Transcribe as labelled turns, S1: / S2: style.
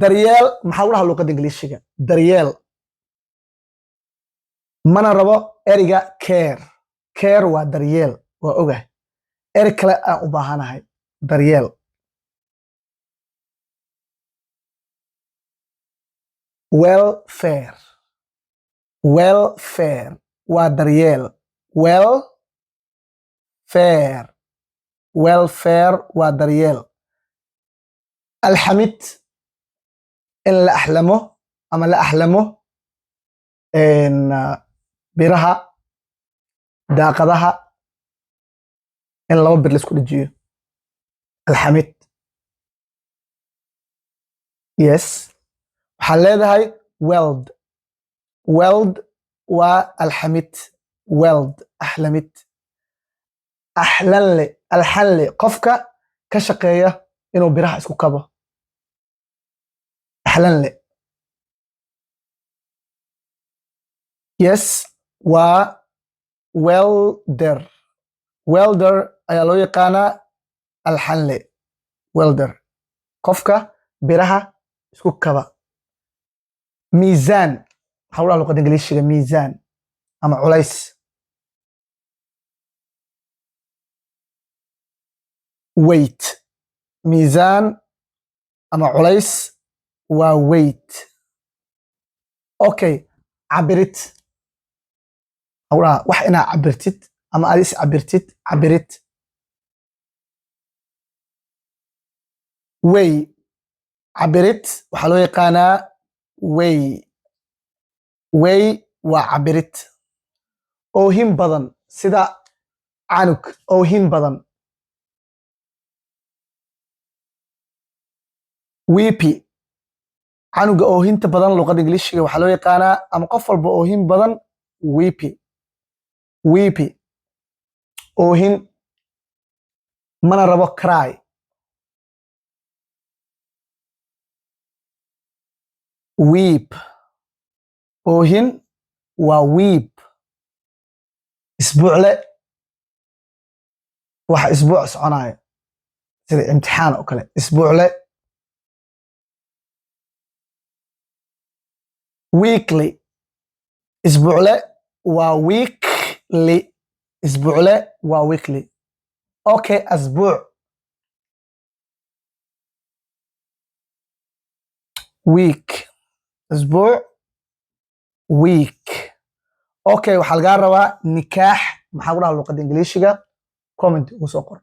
S1: daryeel maxaa lagu dhahaa luqadda ingiliishiga daryeel mana rabo eriga care waa daryeel waa ogahay eri kale aan u baahanahay daryeel welfare waa daryeel welfare waa daryeel alxamid in la axlamo ama la axlamo biraha daaqadaha in laba bir la isku dhajiyo alxamid yes waxaa leedahay weld waa alxamid weld axlamid alxanle qofka ka shaqeeya inuu biraha isku kabo axlanle yes waa welder ayaa loo yaqaanaa alxanle welder qofka biraha isku kaba miisaan waxaa lagu dhahaa luqadda ingiliishiga miisaan ama culays weight miisaan ama culays waa weight okay cabirid wax inaa cabirtid ama aad is cabirtid cabirid way cabirid waxaa loo yaqaanaa way waa cabirid oohin badan sida canug oohin badan wiipi canuga oohinta badan luqadda ingiliishiga waxaa loo yaqaanaa ama qof walba oohin badan wiipi oohin mana rabo cry weep oohin waa weep isbuucle waxa isbuuc soconaya sida imtixaan oo kale isbuucle weekly isbuucle waa weekly isbuucle waa weekly okay asbuuc week asbuuc week okay waxaa lagaa rabaa nikaax maxaa ku dhahaa luqadda ingiliishiga comment ugu soo qor